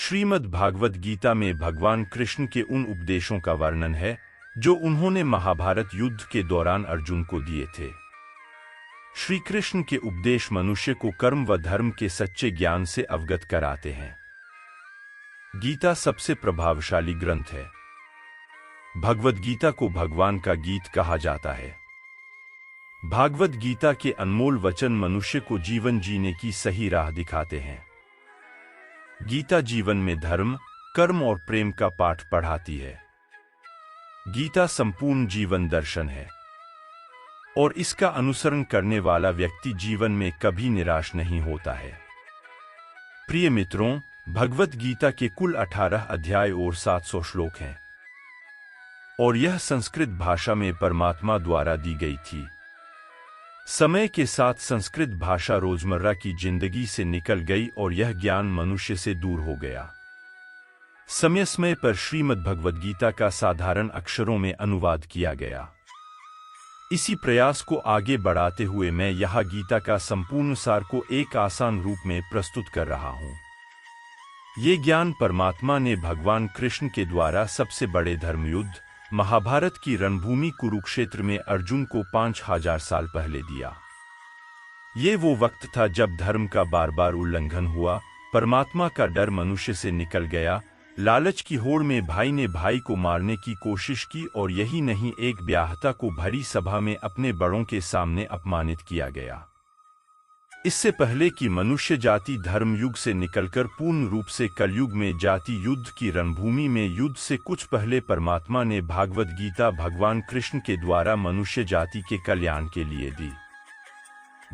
श्रीमद् भागवत गीता में भगवान कृष्ण के उन उपदेशों का वर्णन है जो उन्होंने महाभारत युद्ध के दौरान अर्जुन को दिए थे। श्री कृष्ण के उपदेश मनुष्य को कर्म व धर्म के सच्चे ज्ञान से अवगत कराते हैं। गीता सबसे प्रभावशाली ग्रंथ है। भगवद गीता को भगवान का गीत कहा जाता है। भागवत गीता के अनमोल वचन मनुष्य को जीवन जीने की सही राह दिखाते हैं। गीता जीवन में धर्म, कर्म और प्रेम का पाठ पढ़ाती है। गीता संपूर्ण जीवन दर्शन है और इसका अनुसरण करने वाला व्यक्ति जीवन में कभी निराश नहीं होता है। प्रिय मित्रों, भगवत गीता के कुल 18 अध्याय और 700 श्लोक हैं और यह संस्कृत भाषा में परमात्मा द्वारा दी गई थी। समय के साथ संस्कृत भाषा रोजमर्रा की जिंदगी से निकल गई और यह ज्ञान मनुष्य से दूर हो गया। समय समय पर श्रीमद् भगवद गीता का साधारण अक्षरों में अनुवाद किया गया। इसी प्रयास को आगे बढ़ाते हुए मैं यहाँ गीता का संपूर्ण सार को एक आसान रूप में प्रस्तुत कर रहा हूँ। ये ज्ञान परमात्मा ने भगवान कृष्ण के द्वारा सबसे बड़े धर्मयुद्ध महाभारत की रणभूमि कुरुक्षेत्र में अर्जुन को 5000 साल पहले दिया। ये वो वक्त था जब धर्म का बार बार उल्लंघन हुआ, परमात्मा का डर मनुष्य से निकल गया, लालच की होड़ में भाई ने भाई को मारने की कोशिश की और यही नहीं, एक ब्याहता को भरी सभा में अपने बड़ों के सामने अपमानित किया गया। इससे पहले कि मनुष्य जाति धर्म युग से निकलकर पूर्ण रूप से कलयुग में जाति युद्ध की रणभूमि में युद्ध से कुछ पहले परमात्मा ने भागवत गीता भगवान कृष्ण के द्वारा मनुष्य जाति के कल्याण के लिए दी।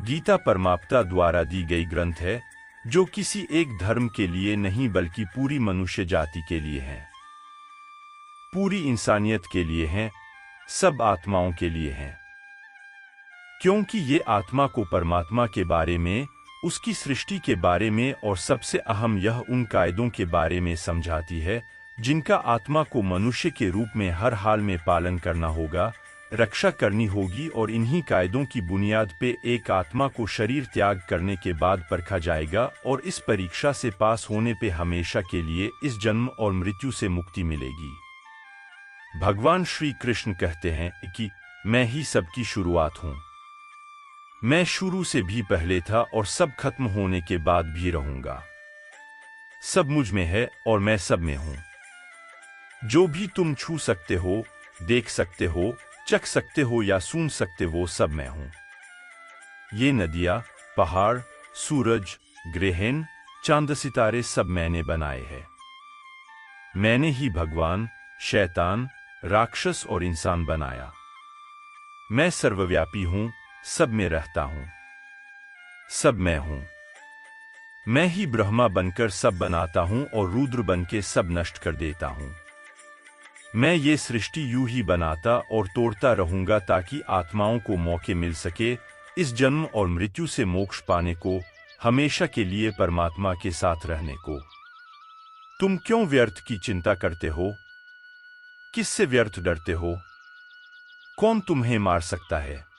गीता परमात्मा द्वारा दी गई ग्रंथ है जो किसी एक धर्म के लिए नहीं बल्कि पूरी मनुष्य जाति के लिए है, पूरी इंसानियत के लिए है, सब आत्माओं के लिए है। क्योंकि ये आत्मा को परमात्मा के बारे में, उसकी सृष्टि के बारे में और सबसे अहम यह उन कायदों के बारे में समझाती है जिनका आत्मा को मनुष्य के रूप में हर हाल में पालन करना होगा, रक्षा करनी होगी और इन्हीं कायदों की बुनियाद पे एक आत्मा को शरीर त्याग करने के बाद परखा जाएगा और इस परीक्षा से पास होने पे हमेशा के लिए इस जन्म और मृत्यु से मुक्ति मिलेगी। भगवान श्री कृष्ण कहते हैं कि मैं ही सबकी शुरुआत हूँ। मैं शुरू से भी पहले था और सब खत्म होने के बाद भी रहूंगा। सब मुझ में है और मैं सब में हूं। जो भी तुम छू सकते हो, देख सकते हो, चख सकते हो या सुन सकते हो, सब मैं हूं। ये नदियां, पहाड़, सूरज, ग्रहण, चांद, सितारे सब मैंने बनाए हैं। मैंने ही भगवान, शैतान, राक्षस और इंसान बनाया। मैं सर्वव्यापी हूं, सब में रहता हूं, सब मैं हूं। मैं ही ब्रह्मा बनकर सब बनाता हूं और रुद्र बनके सब नष्ट कर देता हूं। मैं ये सृष्टि यूं ही बनाता और तोड़ता रहूंगा ताकि आत्माओं को मौके मिल सके इस जन्म और मृत्यु से मोक्ष पाने को, हमेशा के लिए परमात्मा के साथ रहने को। तुम क्यों व्यर्थ की चिंता करते हो? किससे व्यर्थ डरते हो? कौन तुम्हें मार सकता है?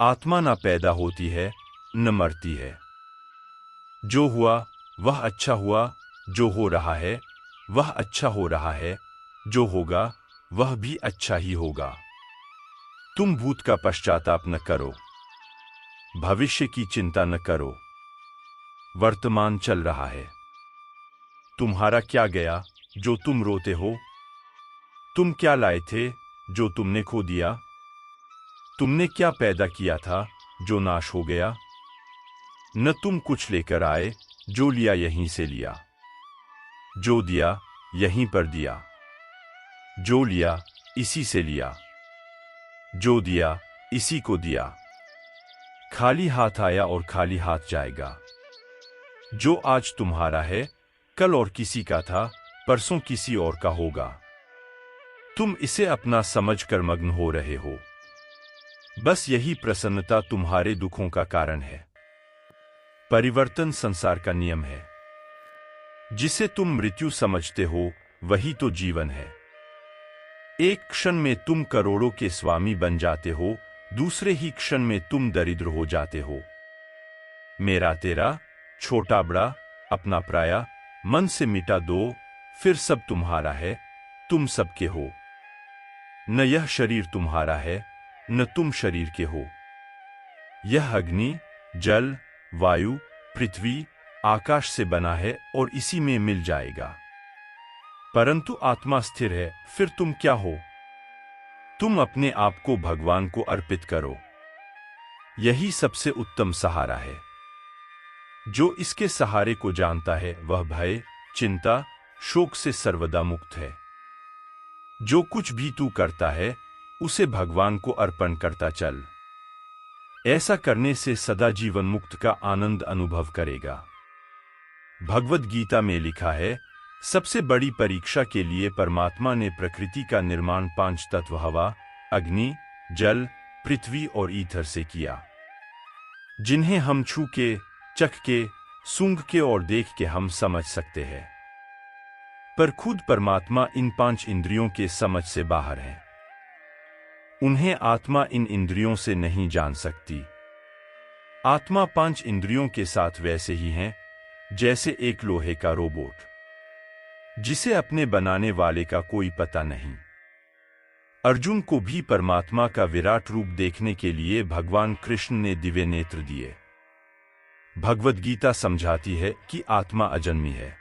आत्मा ना पैदा होती है, न मरती है। जो हुआ वह अच्छा हुआ, जो हो रहा है वह अच्छा हो रहा है, जो होगा वह भी अच्छा ही होगा। तुम भूत का पश्चाताप न करो, भविष्य की चिंता न करो। वर्तमान चल रहा है। तुम्हारा क्या गया जो तुम रोते हो? तुम क्या लाए थे जो तुमने खो दिया? तुमने क्या पैदा किया था जो नाश हो गया? न तुम कुछ लेकर आए, जो लिया यहीं से लिया, जो दिया यहीं पर दिया, जो लिया इसी से लिया, जो दिया इसी को दिया। खाली हाथ आया और खाली हाथ जाएगा। जो आज तुम्हारा है कल और किसी का था, परसों किसी और का होगा। तुम इसे अपना समझकर मग्न हो रहे हो। बस यही प्रसन्नता तुम्हारे दुखों का कारण है। परिवर्तन संसार का नियम है। जिसे तुम मृत्यु समझते हो वही तो जीवन है। एक क्षण में तुम करोड़ों के स्वामी बन जाते हो, दूसरे ही क्षण में तुम दरिद्र हो जाते हो। मेरा तेरा, छोटा बड़ा, अपना पराया, मन से मिटा दो, फिर सब तुम्हारा है, तुम सबके हो। न यह शरीर तुम्हारा है, न तुम शरीर के हो। यह अग्नि, जल, वायु, पृथ्वी, आकाश से बना है और इसी में मिल जाएगा। परंतु आत्मा स्थिर है, फिर तुम क्या हो? तुम अपने आप को भगवान को अर्पित करो। यही सबसे उत्तम सहारा है। जो इसके सहारे को जानता है वह भय, चिंता, शोक से सर्वदा मुक्त है। जो कुछ भी तू करता है उसे भगवान को अर्पण करता चल। ऐसा करने से सदा जीवन मुक्त का आनंद अनुभव करेगा। भगवद गीता में लिखा है, सबसे बड़ी परीक्षा के लिए परमात्मा ने प्रकृति का निर्माण 5 तत्व हवा, अग्नि, जल, पृथ्वी और ईथर से किया, जिन्हें हम छू के, चख के, सूंघ के और देख के हम समझ सकते हैं। पर खुद परमात्मा इन 5 इंद्रियों के समझ से बाहर है। उन्हें आत्मा इन इंद्रियों से नहीं जान सकती। आत्मा 5 इंद्रियों के साथ वैसे ही है जैसे एक लोहे का रोबोट, जिसे अपने बनाने वाले का कोई पता नहीं। अर्जुन को भी परमात्मा का विराट रूप देखने के लिए भगवान कृष्ण ने दिव्य नेत्र दिए। भगवद गीता समझाती है कि आत्मा अजन्मी है।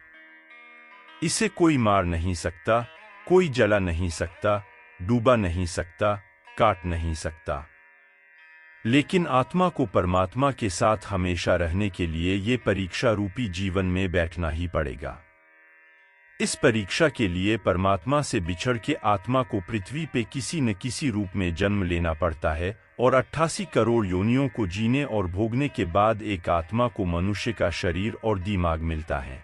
इसे कोई मार नहीं सकता, कोई जला नहीं सकता, डूबा नहीं सकता, काट नहीं सकता। लेकिन आत्मा को परमात्मा के साथ हमेशा रहने के लिए ये परीक्षा रूपी जीवन में बैठना ही पड़ेगा। इस परीक्षा के लिए परमात्मा से बिछड़ के आत्मा को पृथ्वी पे किसी न किसी रूप में जन्म लेना पड़ता है और 88 करोड़ योनियों को जीने और भोगने के बाद एक आत्मा को मनुष्य का शरीर और दिमाग मिलता है।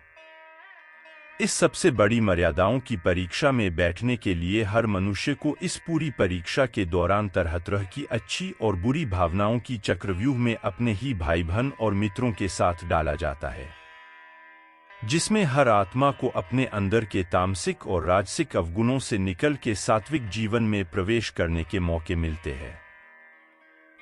इस सबसे बड़ी मर्यादाओं की परीक्षा में बैठने के लिए हर मनुष्य को इस पूरी परीक्षा के दौरान तरह तरह की अच्छी और बुरी भावनाओं की चक्रव्यूह में अपने ही भाई बहन और मित्रों के साथ डाला जाता है, जिसमें हर आत्मा को अपने अंदर के तामसिक और राजसिक अवगुणों से निकल के सात्विक जीवन में प्रवेश करने के मौके मिलते हैं।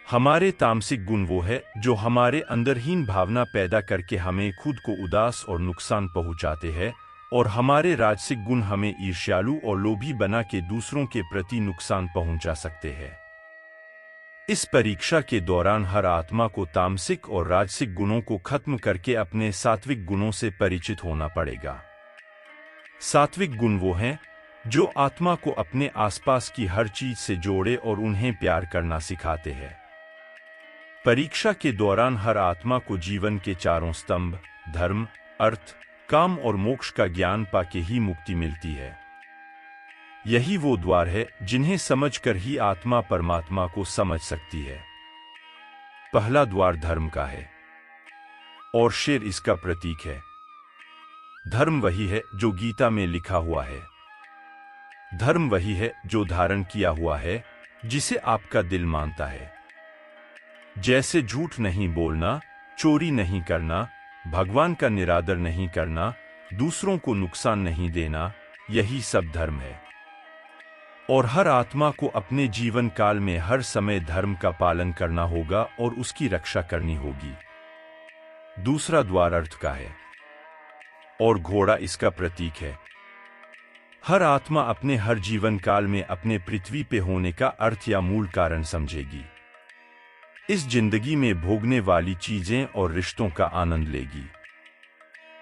हमारे तामसिक गुण वो है जो हमारे अंदर हीन भावना पैदा करके हमें खुद को उदास और नुकसान पहुंचाते हैं, और हमारे राजसिक गुण हमें ईर्ष्यालु और लोभी बना के दूसरों के प्रति नुकसान पहुंचा सकते हैं। इस परीक्षा के दौरान हर आत्मा को तामसिक और राजसिक गुणों को खत्म करके अपने सात्विक गुणों से परिचित होना पड़ेगा। सात्विक गुण वो हैं जो आत्मा को अपने आसपास की हर चीज से जोड़े और उन्हें प्यार करना सिखाते हैं। परीक्षा के दौरान हर आत्मा को जीवन के चारों स्तंभ धर्म, अर्थ, काम और मोक्ष का ज्ञान पाके ही मुक्ति मिलती है। यही वो द्वार है जिन्हें समझकर ही आत्मा परमात्मा को समझ सकती है। पहला द्वार धर्म का है और शेर इसका प्रतीक है। धर्म वही है जो गीता में लिखा हुआ है। धर्म वही है जो धारण किया हुआ है, जिसे आपका दिल मानता है। जैसे झूठ नहीं बोलना, चोरी नहीं करना, भगवान का निरादर नहीं करना, दूसरों को नुकसान नहीं देना, यही सब धर्म है। और हर आत्मा को अपने जीवन काल में हर समय धर्म का पालन करना होगा और उसकी रक्षा करनी होगी। दूसरा द्वार अर्थ का है और घोड़ा इसका प्रतीक है। हर आत्मा अपने हर जीवन काल में अपने पृथ्वी पे होने का अर्थ या मूल कारण समझेगी। इस जिंदगी में भोगने वाली चीजें और रिश्तों का आनंद लेगी।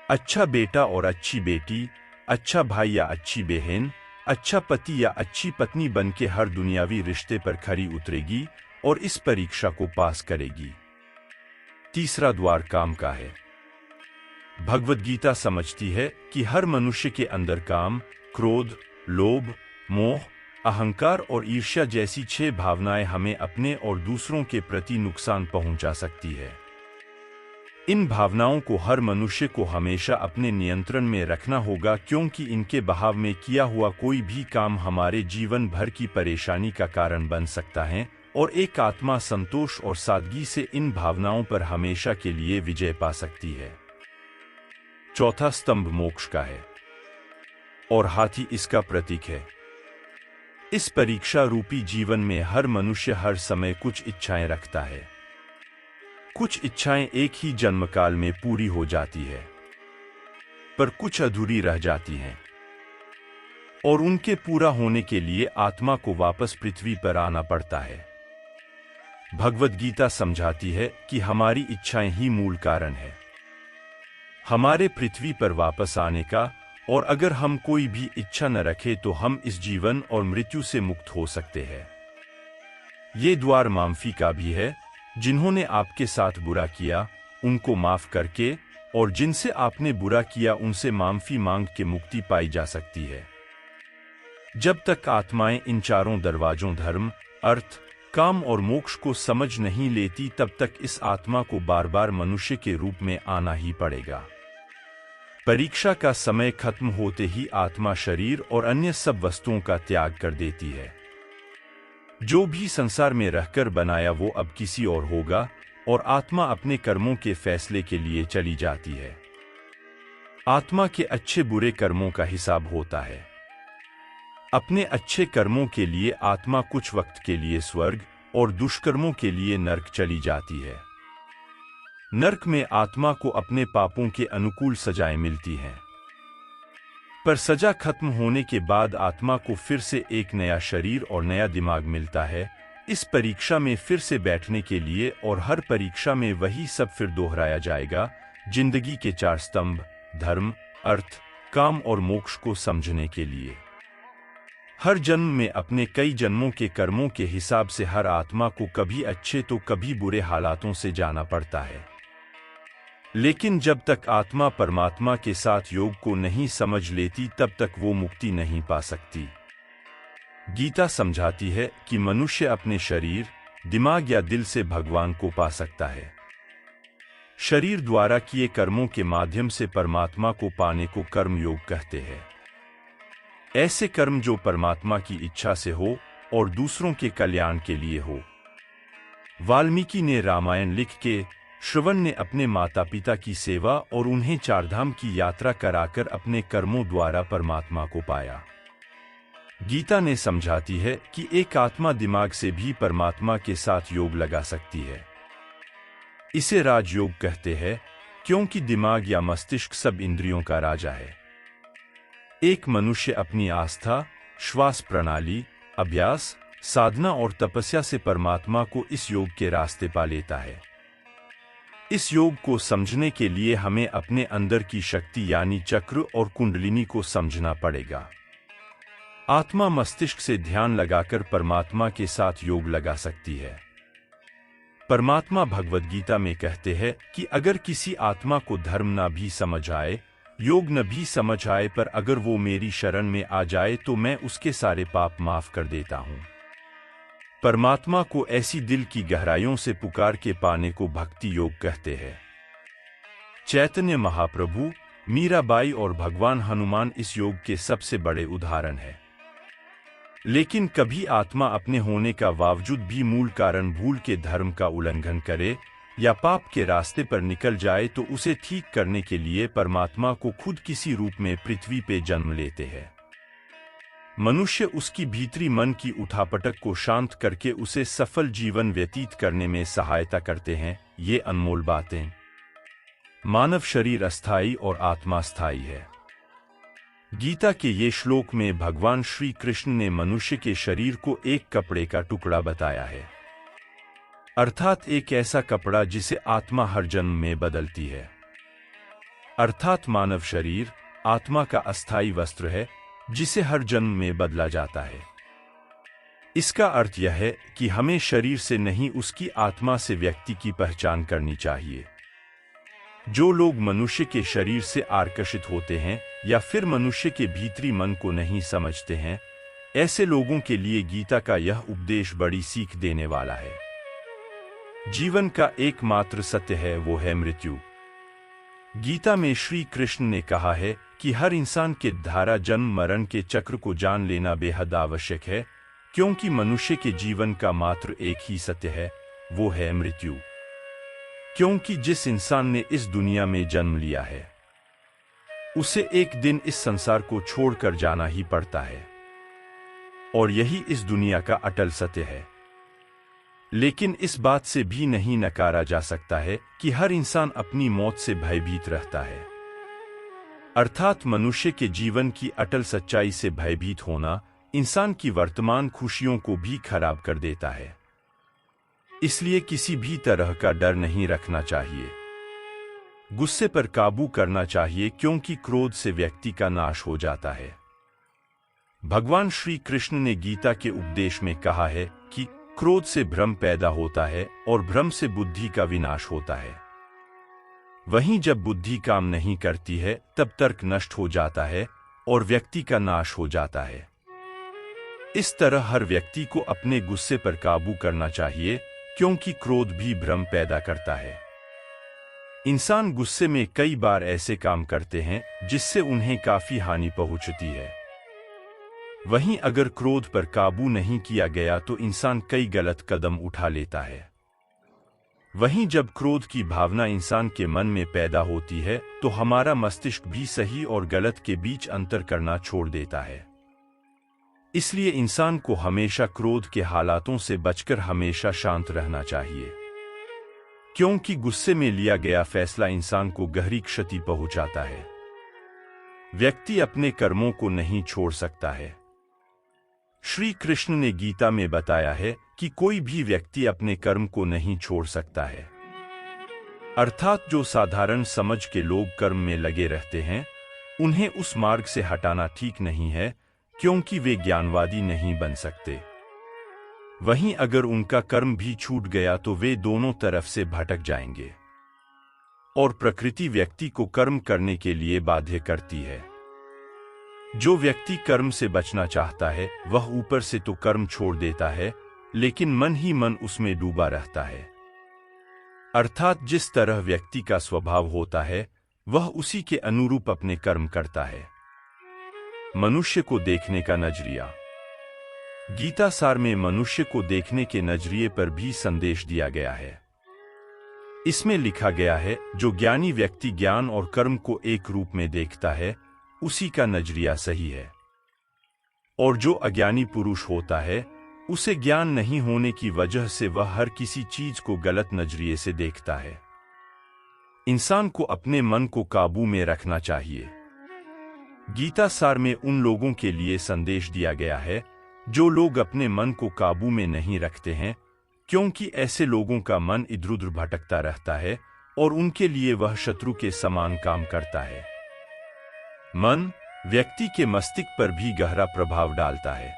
अच्छा बेटा और अच्छी बेटी, अच्छा भाई या अच्छी बहन, अच्छा पति या अच्छी पत्नी बन के हर दुनियावी रिश्ते पर खरी उतरेगी और इस परीक्षा को पास करेगी। तीसरा द्वार काम का है। भगवद गीता समझती है कि हर मनुष्य के अंदर काम, क्रोध, लोभ, मोह, अहंकार और ईर्ष्या जैसी 6 भावनाएं हमें अपने और दूसरों के प्रति नुकसान पहुंचा सकती है। इन भावनाओं को हर मनुष्य को हमेशा अपने नियंत्रण में रखना होगा, क्योंकि इनके बहाव में किया हुआ कोई भी काम हमारे जीवन भर की परेशानी का कारण बन सकता है और एक आत्मा संतोष और सादगी से इन भावनाओं पर हमेशा के लिए विजय पा सकती है। चौथा स्तंभ मोक्ष का है और हाथी इसका प्रतीक है। इस परीक्षा रूपी जीवन में हर मनुष्य हर समय कुछ इच्छाएं रखता है। कुछ इच्छाएं एक ही जन्मकाल में पूरी हो जाती है। पर कुछ अधूरी रह जाती हैं और उनके पूरा होने के लिए आत्मा को वापस पृथ्वी पर आना पड़ता है। भगवद गीता समझाती है कि हमारी इच्छाएं ही मूल कारण है हमारे पृथ्वी पर वापस आने का, और अगर हम कोई भी इच्छा न रखें तो हम इस जीवन और मृत्यु से मुक्त हो सकते हैं। ये द्वार माफी का भी है। जिन्होंने आपके साथ बुरा किया उनको माफ करके, और जिनसे आपने बुरा किया उनसे माफी मांग के मुक्ति पाई जा सकती है। जब तक आत्माएं इन चारों दरवाजों धर्म, अर्थ, काम और मोक्ष को समझ नहीं लेती, तब तक इस आत्मा को बार बार मनुष्य के रूप में आना ही पड़ेगा। परीक्षा का समय खत्म होते ही आत्मा शरीर और अन्य सब वस्तुओं का त्याग कर देती है। जो भी संसार में रहकर बनाया वो अब किसी और होगा, और आत्मा अपने कर्मों के फैसले के लिए चली जाती है। आत्मा के अच्छे बुरे कर्मों का हिसाब होता है। अपने अच्छे कर्मों के लिए आत्मा कुछ वक्त के लिए स्वर्ग और दुष्कर्मों के लिए नरक चली जाती है। नरक में आत्मा को अपने पापों के अनुकूल सजाएं मिलती हैं, पर सजा खत्म होने के बाद आत्मा को फिर से एक नया शरीर और नया दिमाग मिलता है इस परीक्षा में फिर से बैठने के लिए, और हर परीक्षा में वही सब फिर दोहराया जाएगा। जिंदगी के चार स्तंभ धर्म, अर्थ, काम और मोक्ष को समझने के लिए हर जन्म में अपने कई जन्मों के कर्मों के हिसाब से हर आत्मा को कभी अच्छे तो कभी बुरे हालातों से जाना पड़ता है। लेकिन जब तक आत्मा परमात्मा के साथ योग को नहीं समझ लेती तब तक वो मुक्ति नहीं पा सकती। गीता समझाती है कि मनुष्य अपने शरीर, दिमाग या दिल से भगवान को पा सकता है। शरीर द्वारा किए कर्मों के माध्यम से परमात्मा को पाने को कर्म योग कहते हैं। ऐसे कर्म जो परमात्मा की इच्छा से हो और दूसरों के कल्याण के लिए हो। वाल्मीकि ने रामायण लिख के, श्रवण ने अपने माता पिता की सेवा और उन्हें चारधाम की यात्रा कराकर अपने कर्मों द्वारा परमात्मा को पाया। गीता ने समझाती है कि एक आत्मा दिमाग से भी परमात्मा के साथ योग लगा सकती है। इसे राजयोग कहते हैं, क्योंकि दिमाग या मस्तिष्क सब इंद्रियों का राजा है। एक मनुष्य अपनी आस्था, श्वास प्रणाली, अभ्यास, साधना और तपस्या से परमात्मा को इस योग के रास्ते पा लेता है। इस योग को समझने के लिए हमें अपने अंदर की शक्ति यानी चक्र और कुंडलिनी को समझना पड़ेगा। आत्मा मस्तिष्क से ध्यान लगाकर परमात्मा के साथ योग लगा सकती है। परमात्मा भगवद गीता में कहते हैं कि अगर किसी आत्मा को धर्म ना भी समझ आए, योग न भी समझ आए, पर अगर वो मेरी शरण में आ जाए तो मैं उसके सारे पाप माफ कर देता हूँ। परमात्मा को ऐसी दिल की गहराइयों से पुकार के पाने को भक्ति योग कहते हैं। चैतन्य महाप्रभु, मीराबाई और भगवान हनुमान इस योग के सबसे बड़े उदाहरण हैं। लेकिन कभी आत्मा अपने होने का बावजूद भी मूल कारण भूल के धर्म का उल्लंघन करे या पाप के रास्ते पर निकल जाए तो उसे ठीक करने के लिए परमात्मा को खुद किसी रूप में पृथ्वी पे जन्म लेते हैं। मनुष्य उसकी भीतरी मन की उठापटक को शांत करके उसे सफल जीवन व्यतीत करने में सहायता करते हैं। ये अनमोल बातें। मानव शरीर अस्थाई और आत्मा स्थायी है। गीता के ये श्लोक में भगवान श्री कृष्ण ने मनुष्य के शरीर को एक कपड़े का टुकड़ा बताया है, अर्थात एक ऐसा कपड़ा जिसे आत्मा हर जन्म में बदलती है। अर्थात मानव शरीर आत्मा का अस्थाई वस्त्र है जिसे हर जन्म में बदला जाता है। इसका अर्थ यह है कि हमें शरीर से नहीं उसकी आत्मा से व्यक्ति की पहचान करनी चाहिए। जो लोग मनुष्य के शरीर से आकर्षित होते हैं या फिर मनुष्य के भीतरी मन को नहीं समझते हैं, ऐसे लोगों के लिए गीता का यह उपदेश बड़ी सीख देने वाला है। जीवन का एकमात्र सत्य है वो है मृत्यु। गीता में श्री कृष्ण ने कहा है कि हर इंसान के धारा जन्म मरण के चक्र को जान लेना बेहद आवश्यक है, क्योंकि मनुष्य के जीवन का मात्र एक ही सत्य है, वो है मृत्यु। क्योंकि जिस इंसान ने इस दुनिया में जन्म लिया है उसे एक दिन इस संसार को छोड़कर जाना ही पड़ता है, और यही इस दुनिया का अटल सत्य है। लेकिन इस बात से भी नहीं नकारा जा सकता है कि हर इंसान अपनी मौत से भयभीत रहता है। अर्थात मनुष्य के जीवन की अटल सच्चाई से भयभीत होना इंसान की वर्तमान खुशियों को भी खराब कर देता है। इसलिए किसी भी तरह का डर नहीं रखना चाहिए। गुस्से पर काबू करना चाहिए, क्योंकि क्रोध से व्यक्ति का नाश हो जाता है। भगवान श्री कृष्ण ने गीता के उपदेश में कहा है कि क्रोध से भ्रम पैदा होता है और भ्रम से बुद्धि का विनाश होता है। वहीं जब बुद्धि काम नहीं करती है तब तर्क नष्ट हो जाता है और व्यक्ति का नाश हो जाता है। इस तरह हर व्यक्ति को अपने गुस्से पर काबू करना चाहिए, क्योंकि क्रोध भी भ्रम पैदा करता है। इंसान गुस्से में कई बार ऐसे काम करते हैं जिससे उन्हें काफी हानि पहुंचती है। वहीं अगर क्रोध पर काबू नहीं किया गया तो इंसान कई गलत कदम उठा लेता है। वहीं जब क्रोध की भावना इंसान के मन में पैदा होती है तो हमारा मस्तिष्क भी सही और गलत के बीच अंतर करना छोड़ देता है। इसलिए इंसान को हमेशा क्रोध के हालातों से बचकर हमेशा शांत रहना चाहिए, क्योंकि गुस्से में लिया गया फैसला इंसान को गहरी क्षति पहुंचाता है। व्यक्ति अपने कर्मों को नहीं छोड़ सकता है। श्री कृष्ण ने गीता में बताया है कि कोई भी व्यक्ति अपने कर्म को नहीं छोड़ सकता है। अर्थात जो साधारण समझ के लोग कर्म में लगे रहते हैं, उन्हें उस मार्ग से हटाना ठीक नहीं है, क्योंकि वे ज्ञानवादी नहीं बन सकते। वहीं अगर उनका कर्म भी छूट गया तो वे दोनों तरफ से भटक जाएंगे और प्रकृति व्यक्ति को कर्म करने के लिए बाध्य करती है। जो व्यक्ति कर्म से बचना चाहता है वह ऊपर से तो कर्म छोड़ देता है, लेकिन मन ही मन उसमें डूबा रहता है। अर्थात जिस तरह व्यक्ति का स्वभाव होता है वह उसी के अनुरूप अपने कर्म करता है। मनुष्य को देखने का नजरिया। गीता सार में मनुष्य को देखने के नजरिए पर भी संदेश दिया गया है। इसमें लिखा गया है, जो ज्ञानी व्यक्ति ज्ञान और कर्म को एक रूप में देखता है उसी का नजरिया सही है, और जो अज्ञानी पुरुष होता है उसे ज्ञान नहीं होने की वजह से वह हर किसी चीज को गलत नजरिए से देखता है। इंसान को अपने मन को काबू में रखना चाहिए। गीता सार में उन लोगों के लिए संदेश दिया गया है जो लोग अपने मन को काबू में नहीं रखते हैं, क्योंकि ऐसे लोगों का मन इधर-उधर भटकता रहता है और उनके लिए वह शत्रु के समान काम करता है। मन व्यक्ति के मस्तिष्क पर भी गहरा प्रभाव डालता है।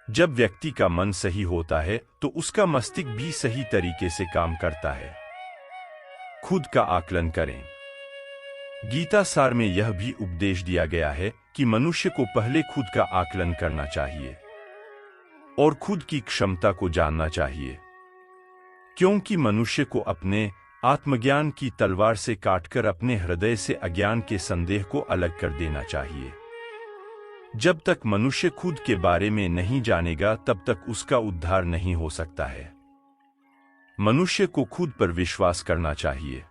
जब व्यक्ति का मन सही होता है तो उसका मस्तिष्क भी सही तरीके से काम करता है। खुद का आकलन करें। गीता सार में यह भी उपदेश दिया गया है कि मनुष्य को पहले खुद का आकलन करना चाहिए और खुद की क्षमता को जानना चाहिए, क्योंकि मनुष्य को अपने आत्मज्ञान की तलवार से काटकर अपने हृदय से अज्ञान के संदेह को अलग कर देना चाहिए। जब तक मनुष्य खुद के बारे में नहीं जानेगा तब तक उसका उद्धार नहीं हो सकता है। मनुष्य को खुद पर विश्वास करना चाहिए।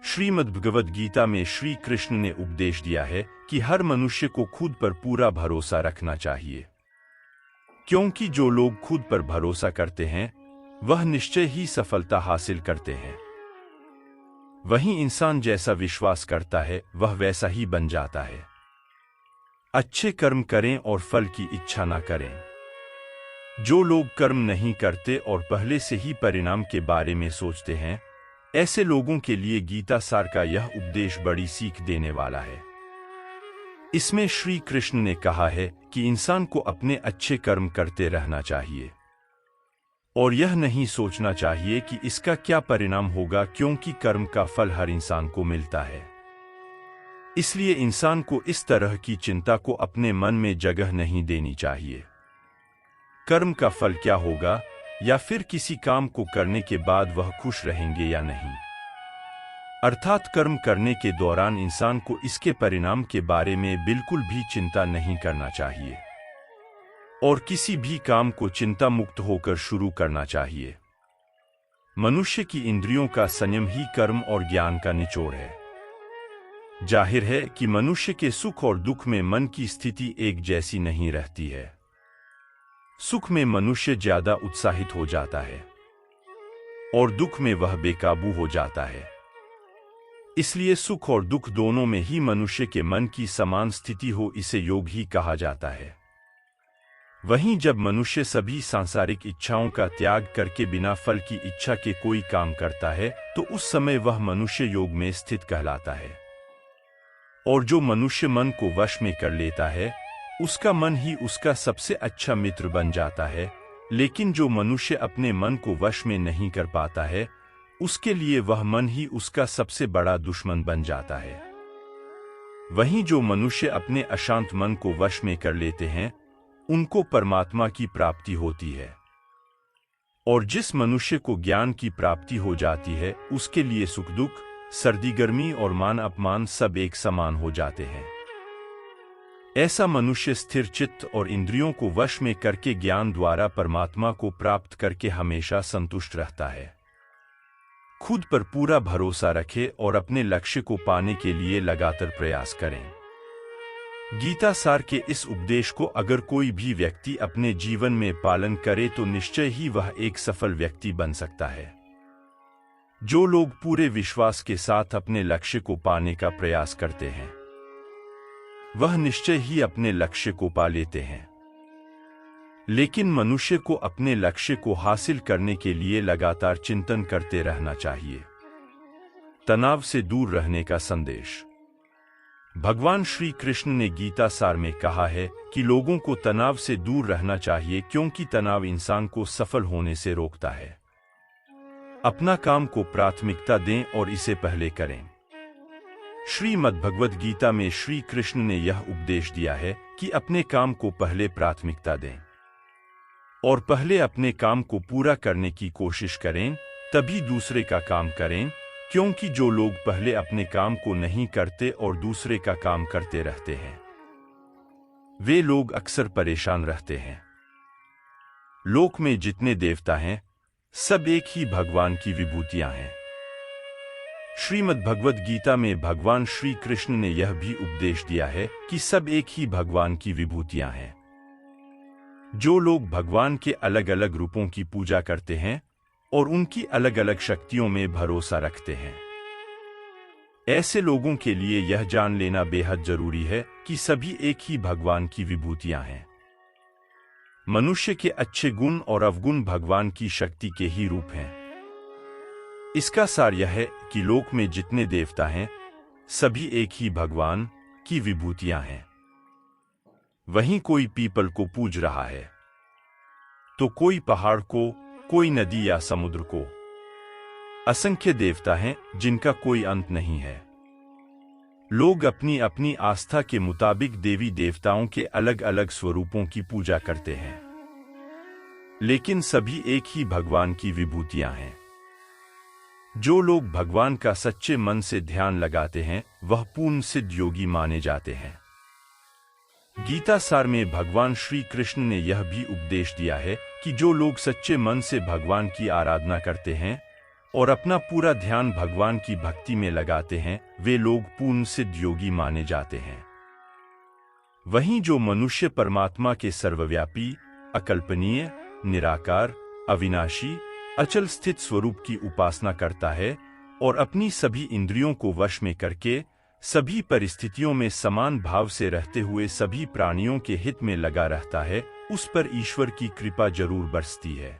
श्रीमद् भगवद गीता में श्री कृष्ण ने उपदेश दिया है कि हर मनुष्य को खुद पर पूरा भरोसा रखना चाहिए, क्योंकि जो लोग खुद पर भरोसा करते हैं वह निश्चय ही सफलता हासिल करते हैं। वहीं इंसान जैसा विश्वास करता है वह वैसा ही बन जाता है। अच्छे कर्म करें और फल की इच्छा ना करें। जो लोग कर्म नहीं करते और पहले से ही परिणाम के बारे में सोचते हैं, ऐसे लोगों के लिए गीता सार का यह उपदेश बड़ी सीख देने वाला है। इसमें श्री कृष्ण ने कहा है कि इंसान को अपने अच्छे कर्म करते रहना चाहिए और यह नहीं सोचना चाहिए कि इसका क्या परिणाम होगा, क्योंकि कर्म का फल हर इंसान को मिलता है। इसलिए इंसान को इस तरह की चिंता को अपने मन में जगह नहीं देनी चाहिए। कर्म का फल क्या होगा या फिर किसी काम को करने के बाद वह खुश रहेंगे या नहीं। अर्थात कर्म करने के दौरान इंसान को इसके परिणाम के बारे में बिल्कुल भी चिंता नहीं करना चाहिए और किसी भी काम को चिंता मुक्त होकर शुरू करना चाहिए। मनुष्य की इंद्रियों का संयम ही कर्म और ज्ञान का निचोड़ है। जाहिर है कि मनुष्य के सुख और दुख में मन की स्थिति एक जैसी नहीं रहती है। सुख में मनुष्य ज्यादा उत्साहित हो जाता है और दुख में वह बेकाबू हो जाता है। इसलिए सुख और दुख दोनों में ही मनुष्य के मन की समान स्थिति हो, इसे योग ही कहा जाता है। वहीं जब मनुष्य सभी सांसारिक इच्छाओं का त्याग करके बिना फल की इच्छा के कोई काम करता है तो उस समय वह मनुष्य योग में स्थित कहलाता है। और जो मनुष्य मन को वश में कर लेता है उसका मन ही उसका सबसे अच्छा मित्र बन जाता है, लेकिन जो मनुष्य अपने मन को वश में नहीं कर पाता है उसके लिए वह मन ही उसका सबसे बड़ा दुश्मन बन जाता है। वहीं जो मनुष्य अपने अशांत मन को वश में कर लेते हैं उनको परमात्मा की प्राप्ति होती है। और जिस मनुष्य को ज्ञान की प्राप्ति हो जाती है उसके लिए सुख दुख, सर्दी गर्मी और मान अपमान सब एक समान हो जाते हैं। ऐसा मनुष्य स्थिर चित्त और इंद्रियों को वश में करके ज्ञान द्वारा परमात्मा को प्राप्त करके हमेशा संतुष्ट रहता है। खुद पर पूरा भरोसा रखे और अपने लक्ष्य को पाने के लिए लगातार प्रयास करें। गीता सार के इस उपदेश को अगर कोई भी व्यक्ति अपने जीवन में पालन करे तो निश्चय ही वह एक सफल व्यक्ति बन सकता है। जो लोग पूरे विश्वास के साथ अपने लक्ष्य को पाने का प्रयास करते हैं वह निश्चय ही अपने लक्ष्य को पा लेते हैं। लेकिन मनुष्य को अपने लक्ष्य को हासिल करने के लिए लगातार चिंतन करते रहना चाहिए। तनाव से दूर रहने का संदेश। भगवान श्री कृष्ण ने गीता सार में कहा है कि लोगों को तनाव से दूर रहना चाहिए क्योंकि तनाव इंसान को सफल होने से रोकता है। अपना काम को प्राथमिकता दें और इसे पहले करें। श्रीमद् भगवद गीता में श्री कृष्ण ने यह उपदेश दिया है कि अपने काम को पहले प्राथमिकता दें और पहले अपने काम को पूरा करने की कोशिश करें, तभी दूसरे का काम करें, क्योंकि जो लोग पहले अपने काम को नहीं करते और दूसरे का काम करते रहते हैं वे लोग अक्सर परेशान रहते हैं। लोक में जितने देवता हैं सब एक ही भगवान की विभूतियां हैं। श्रीमद् भगवद गीता में भगवान श्री कृष्ण ने यह भी उपदेश दिया है कि सब एक ही भगवान की विभूतियां हैं। जो लोग भगवान के अलग अलग रूपों की पूजा करते हैं और उनकी अलग अलग शक्तियों में भरोसा रखते हैं, ऐसे लोगों के लिए यह जान लेना बेहद जरूरी है कि सभी एक ही भगवान की विभूतियां हैं। मनुष्य के अच्छे गुण और अवगुण भगवान की शक्ति के ही रूप हैं। इसका सार यह है कि लोक में जितने देवता हैं सभी एक ही भगवान की विभूतियां हैं। वहीं कोई पीपल को पूज रहा है तो कोई पहाड़ को, कोई नदी या समुद्र को। असंख्य देवता हैं जिनका कोई अंत नहीं है। लोग अपनी अपनी आस्था के मुताबिक देवी देवताओं के अलग अलग स्वरूपों की पूजा करते हैं, लेकिन सभी एक ही भगवान की विभूतियां हैं। जो लोग भगवान का सच्चे मन से ध्यान लगाते हैं वह पूर्ण सिद्ध योगी माने जाते हैं। गीता सार में भगवान श्री कृष्ण ने यह भी उपदेश दिया है कि जो लोग सच्चे मन से भगवान की आराधना करते हैं और अपना पूरा ध्यान भगवान की भक्ति में लगाते हैं वे लोग पूर्ण सिद्ध योगी माने जाते हैं। वहीं जो मनुष्य परमात्मा के सर्वव्यापी, अकल्पनीय, निराकार, अविनाशी, अचल स्थित स्वरूप की उपासना करता है और अपनी सभी इंद्रियों को वश में करके सभी परिस्थितियों में समान भाव से रहते हुए सभी प्राणियों के हित में लगा रहता है, उस पर ईश्वर की कृपा जरूर बरसती है।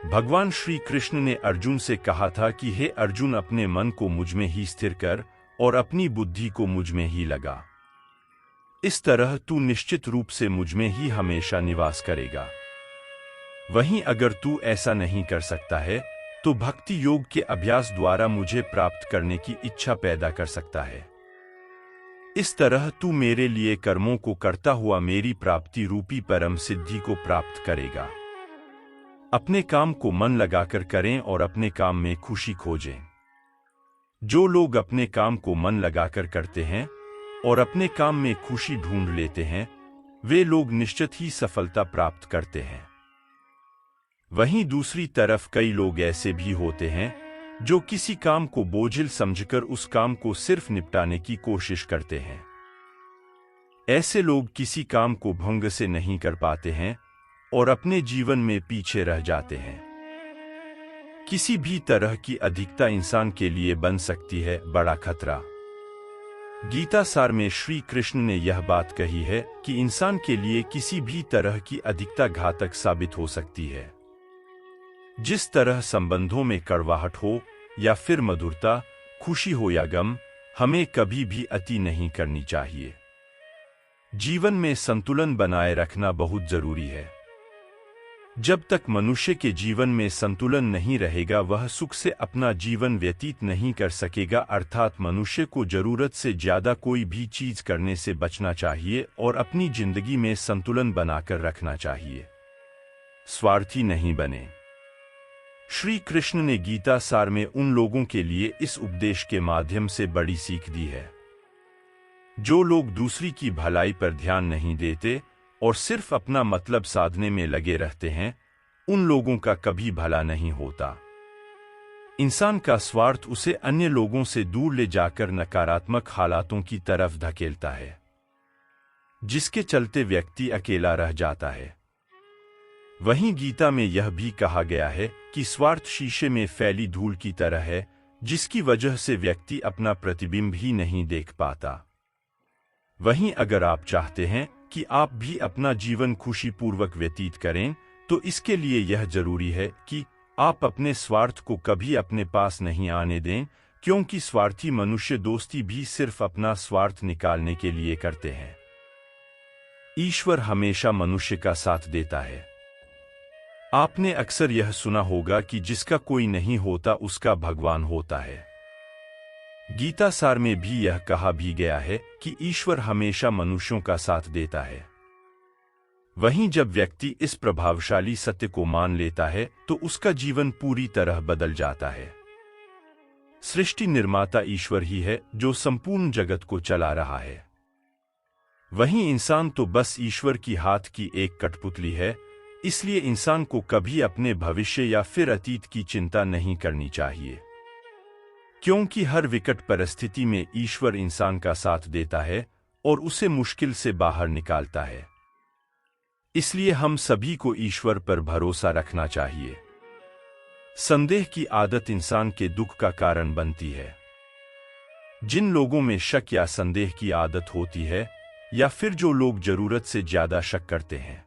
भगवान श्री कृष्ण ने अर्जुन से कहा था कि हे अर्जुन, अपने मन को मुझ में ही स्थिर कर और अपनी बुद्धि को मुझ में ही लगा। इस तरह तू निश्चित रूप से मुझ में ही हमेशा निवास करेगा। वहीं अगर तू ऐसा नहीं कर सकता है तो भक्ति योग के अभ्यास द्वारा मुझे प्राप्त करने की इच्छा पैदा कर सकता है। इस तरह तू मेरे लिए कर्मों को करता हुआ मेरी प्राप्ति रूपी परम सिद्धि को प्राप्त करेगा। अपने काम को मन लगाकर करें और अपने काम में खुशी खोजें। जो लोग अपने काम को मन लगाकर करते हैं और अपने काम में खुशी ढूंढ लेते हैं वे लोग निश्चित ही सफलता प्राप्त करते हैं। वहीं दूसरी तरफ कई लोग ऐसे भी होते हैं जो किसी काम को बोझिल समझकर उस काम को सिर्फ निपटाने की कोशिश करते हैं। ऐसे लोग किसी काम को भंग से नहीं कर पाते हैं और अपने जीवन में पीछे रह जाते हैं। किसी भी तरह की अधिकता इंसान के लिए बन सकती है बड़ा खतरा। गीता सार में श्री कृष्ण ने यह बात कही है कि इंसान के लिए किसी भी तरह की अधिकता घातक साबित हो सकती है। जिस तरह संबंधों में कड़वाहट हो या फिर मधुरता, खुशी हो या गम, हमें कभी भी अति नहीं करनी चाहिए। जीवन में संतुलन बनाए रखना बहुत जरूरी है। जब तक मनुष्य के जीवन में संतुलन नहीं रहेगा, वह सुख से अपना जीवन व्यतीत नहीं कर सकेगा। अर्थात मनुष्य को जरूरत से ज्यादा कोई भी चीज करने से बचना चाहिए और अपनी जिंदगी में संतुलन बनाकर रखना चाहिए। स्वार्थी नहीं बने। श्री कृष्ण ने गीता सार में उन लोगों के लिए इस उपदेश के माध्यम से बड़ी सीख दी है। जो लोग दूसरी की भलाई पर ध्यान नहीं देते और सिर्फ अपना मतलब साधने में लगे रहते हैं, उन लोगों का कभी भला नहीं होता। इंसान का स्वार्थ उसे अन्य लोगों से दूर ले जाकर नकारात्मक हालातों की तरफ धकेलता है, जिसके चलते व्यक्ति अकेला रह जाता है। वहीं गीता में यह भी कहा गया है कि स्वार्थ शीशे में फैली धूल की तरह है, जिसकी वजह से व्यक्ति अपना प्रतिबिंब ही नहीं देख पाता। वहीं अगर आप चाहते हैं कि आप भी अपना जीवन खुशीपूर्वक व्यतीत करें, तो इसके लिए यह जरूरी है कि आप अपने स्वार्थ को कभी अपने पास नहीं आने दें, क्योंकि स्वार्थी मनुष्य दोस्ती भी सिर्फ अपना स्वार्थ निकालने के लिए करते हैं। ईश्वर हमेशा मनुष्य का साथ देता है। आपने अक्सर यह सुना होगा कि जिसका कोई नहीं होता उसका भगवान होता है। गीता सार में भी यह कहा भी गया है कि ईश्वर हमेशा मनुष्यों का साथ देता है। वहीं जब व्यक्ति इस प्रभावशाली सत्य को मान लेता है, तो उसका जीवन पूरी तरह बदल जाता है। सृष्टि निर्माता ईश्वर ही है जो संपूर्ण जगत को चला रहा है। वहीं इंसान तो बस ईश्वर की हाथ की एक कठपुतली है। इसलिए इंसान को कभी अपने भविष्य या फिर अतीत की चिंता नहीं करनी चाहिए, क्योंकि हर विकट परिस्थिति में ईश्वर इंसान का साथ देता है और उसे मुश्किल से बाहर निकालता है। इसलिए हम सभी को ईश्वर पर भरोसा रखना चाहिए। संदेह की आदत इंसान के दुख का कारण बनती है। जिन लोगों में शक या संदेह की आदत होती है, या फिर जो लोग जरूरत से ज्यादा शक करते हैं,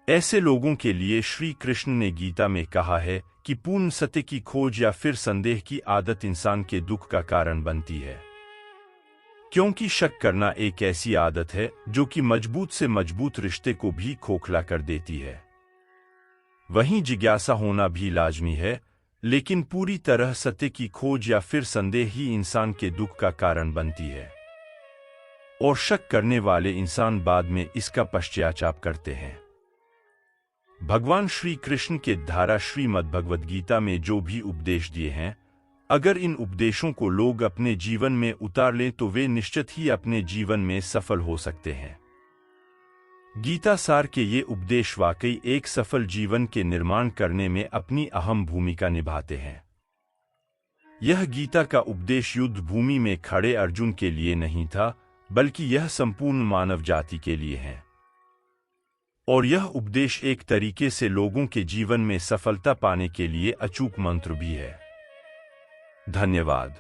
ऐसे लोगों के लिए श्री कृष्ण ने गीता में कहा है कि पूर्ण सत्य की खोज या फिर संदेह की आदत इंसान के दुख का कारण बनती है, क्योंकि शक करना एक ऐसी आदत है जो कि मजबूत से मजबूत रिश्ते को भी खोखला कर देती है। वहीं जिज्ञासा होना भी लाजमी है, लेकिन पूरी तरह सत्य की खोज या फिर संदेह ही इंसान के दुख का कारण बनती है, और शक करने वाले इंसान बाद में इसका पश्चाताप करते हैं। भगवान श्री कृष्ण के द्वारा श्रीमद्भगवद गीता में जो भी उपदेश दिए हैं, अगर इन उपदेशों को लोग अपने जीवन में उतार लें तो वे निश्चित ही अपने जीवन में सफल हो सकते हैं। गीता सार के ये उपदेश वाकई एक सफल जीवन के निर्माण करने में अपनी अहम भूमिका निभाते हैं। यह गीता का उपदेश युद्ध भूमि में खड़े अर्जुन के लिए नहीं था, बल्कि यह संपूर्ण मानव जाति के लिए है। और यह उपदेश एक तरीके से लोगों के जीवन में सफलता पाने के लिए अचूक मंत्र भी है। धन्यवाद।